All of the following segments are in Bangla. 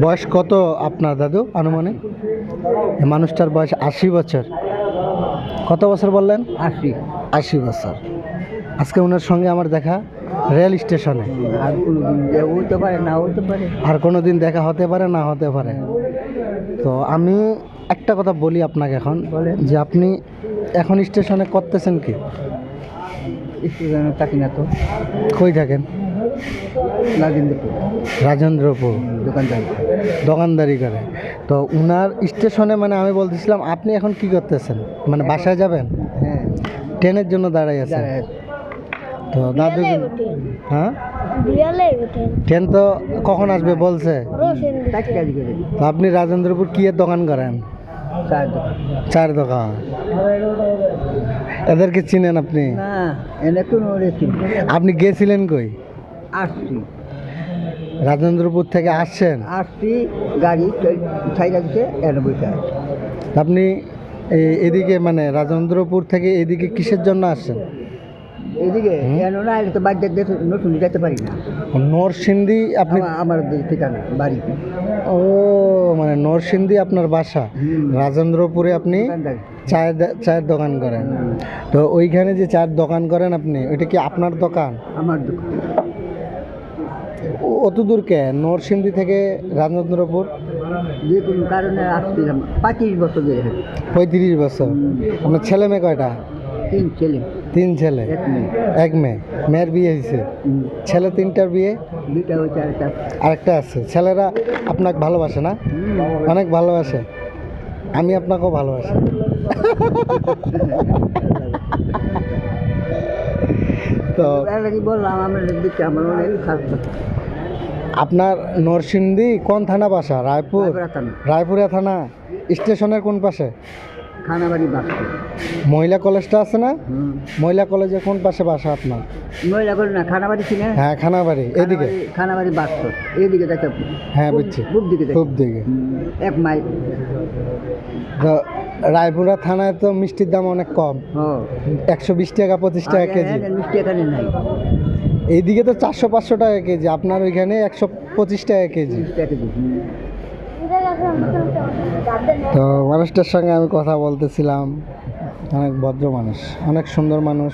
বয়স কত আপনার দাদু আনুমানিক? এই মানুষটার বয়স 80 বছর। কত বছর বললেন? 80। 80 বছর। আজকে ওনার সঙ্গে আমার দেখা রেল স্টেশনে। আর কোনোদিন হইতে পারে, না হইতে পারে। আর কোনো দিন দেখা হতে পারে, না হতে পারে। তো আমি একটা কথা বলি আপনাকে এখন, বলেন। যে আপনি এখন স্টেশনে করতেছেন কি? স্টেশনে থাকি না তো, কই থাকেন? রাজেন্দ্রপুর রাজেন্দ্রপুর। দোকানদার। দোকানদারি করে। তো উনার স্টেশনে, মানে আমি বলতেছিলাম আপনি এখন কি করতেছেন, মানে বাসায় যাবেন? হ্যাঁ, ট্রেনের জন্য দাঁড়াই আছে। তো দাদু, হ্যাঁ ট্রেন তো কখন আসবে বলছে? তো আপনি রাজেন্দ্রপুর কি এর দোকান করেন? চার দোকান। এদেরকে চিনেন আপনি? না, এনে কোনো আপনি গেছিলেন কই? আসছি রাজেন্দ্রপুর থেকে আসছেন? আসছি, গাড়ি ছাইরা দিছে, এনে বসে আছে। আপনি এদিকে মানে রাজেন্দ্রপুর থেকে এদিকে কিসের জন্য আসছেন? এদিকে এনে না এলে তো বাড়িতে নতুন যেতে পারি না। নরসিংদী আপনি? আমার ঠিকানা বাড়ি। ও, মানে নরসিংদী আপনার বাসা। রাজেন্দ্রপুরে আপনি চায়ের দোকান করেন। তো ওইখানে যে চায়ের দোকান করেন আপনি, ওইটা কি আপনার দোকান? আমার দোকান। অত দূর কে নরসিংদী থেকে রাজেন্দ্রপুর? যে কোনো কারণে আসছিলাম 25 বছর ধরে। 35 বছর। আপনার ছেলে মেয়ে কয়টা? 3 ছেলে। 3 ছেলে, 1 মেয়ে। 1 মেয়ে। মেয়ের বিয়ে হয়েছে? ছেলে 3টার বিয়ে? 2টা হয়েছে, আরেকটা আছে। ছেলেরা আপনাকে ভালোবাসে না? অনেক ভালোবাসে। আমি আপনাকেও ভালোবাসি। তো বললাম আমরা দেখছি আমার অনেক খারাপ। আপনার নরসিংদী কোন থানা বাসা? রায়পুর। রায়পুরা থানা। স্টেশনের কোন পাশে? খানাবাড়ি বাস। মহিলা কলেজটা আছে না? মহিলা কলেজের কোন পাশে বাসা আপনার? মহিলা করে না, খানাবাড়ি ছিলেন। হ্যাঁ, খানাবাড়ি। এদিকে খানাবাড়ি বাস, এইদিকে দেখতে। হ্যাঁ, বুঝছি। পূব দিকে, পূব দিকে 1 মাইল। তো রায়পুরা থানায় তো মিষ্টির দাম অনেক কম। 120 টাকা 25 টাকা কেজি। মিষ্টি এখানে নাই। এইদিকে তো 400-500 টাকা কেজি, আপনার ওইখানে 125 টাকা কেজি। তো মানুষটার সঙ্গে আমি কথা বলতেছিলাম, অনেক ভদ্র মানুষ, অনেক সুন্দর মানুষ,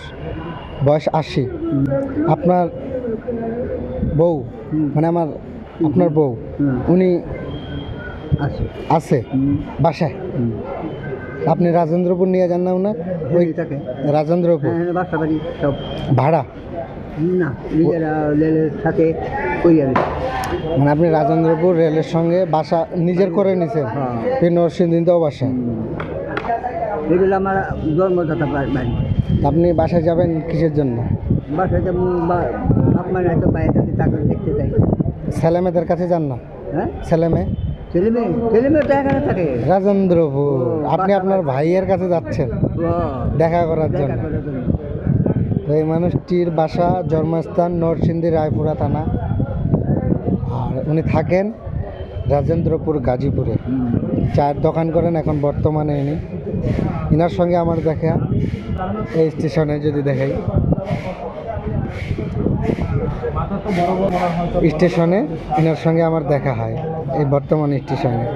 বয়স 80। আপনার বউ, মানে আপনার বউ, উনি আছে বাসায়? আপনি রাজেন্দ্রপুর নিয়ে যান না ওনার? ওই রাজেন্দ্রপুর বাসা বাড়ি সব ভাড়া না, নিজেরা রেলের সাথে করিয়া। মানে আপনি রাজেন্দ্রপুর রেলের সঙ্গে বাসা নিজের করে নিছেন? নরসিংদীতেও বাসা? এগুলো আমার জন্মদাতা বাড়ি। আপনি বাসায় যাবেন কিসের জন্য? বাসায় যাবো, আপনার হয়তো বাইরে থেকে তাকে দেখতে চাই। ছেলেমেয়েদের কাছে যান না? হ্যাঁ, ছেলেমেয়ে তো এখানে থাকে রাজেন্দ্রপুর। আপনি আপনার ভাইয়ের কাছে যাচ্ছেন দেখা করার জন্য? তো এই মানুষটির বাসা, জন্মস্থান নরসিংদী রায়পুরা থানা, আর উনি থাকেন রাজেন্দ্রপুর গাজীপুরে। চায়ের দোকান করেন এখন বর্তমানে ইনি। ইনার সঙ্গে আমার দেখা এই স্টেশনে, যদি দেখাই স্টেশনে ইনার সঙ্গে আমার দেখা হয় এই বর্তমান স্টেশনে।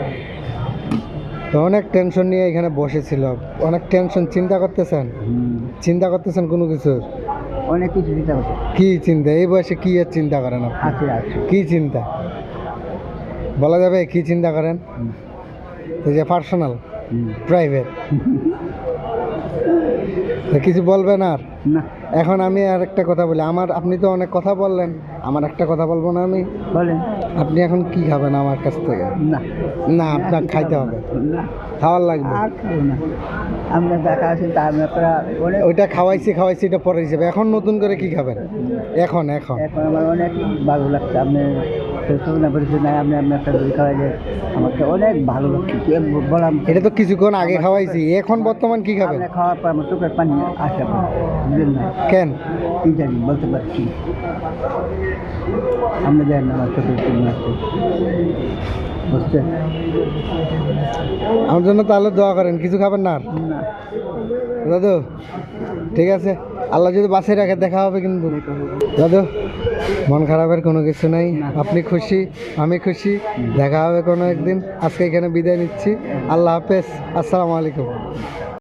তো অনেক টেনশন নিয়ে এখানে বসেছিল, অনেক টেনশন। চিন্তা করতেছেন কোনো কিছুর? অনেক কিছু চিন্তা করছে। কি চিন্তা? এই বয়সে কি আর চিন্তা করেন আপনি? কি চিন্তা বলা যাবে? কি চিন্তা করেন? এই যে পার্সোনাল, প্রাইভেট, কিছু বলবেন আর? না। এখন আমি আর একটা কথা বলি। আপনি তো অনেক কথা বললেন, আমার একটা কথা বলবো না আমি? বলেন। আপনি এখন কি খাবেন আমার কাছ থেকে? না না, আপনার খাইতে হবে, খাওয়ার লাগবে। আর খাবো না, আমরা দেখা আছি তার ব্যাপারে। ওইটা খাওয়াইছি এটা পরে হিসেবে। এখন নতুন করে কি খাবেন? এখন আমার অনেক ভালো লাগছে। আপনি নাই, আপনি আপনার একটা দই খাওয়াইলে আমাকে অনেক ভালো লাগছে। বললাম এটা তো কিছুক্ষণ আগে খাওয়াইছি, এখন বর্তমান কি খাবেন? খাওয়ার পর আমার চোখের পানি আসে। বুঝলেন না কেন? কি জানি, বলতে পারছি। আপনি জানেন আমার চোখের পানি আসছে, বুঝছেন? আমার জন্য তাহলে দোয়া করেন। কিছু খাবেন না আর? দাদু ঠিক আছে, আল্লাহ যদি বাঁচিয়ে রাখে দেখা হবে কিন্তু। দাদু মন খারাপের কোনো কিছু নাই, আপনি খুশি, আমি খুশি, দেখা হবে কোনো একদিন। আজকে এখানে বিদায় নিচ্ছি, আল্লাহ হাফেজ, আসসালামু আলাইকুম।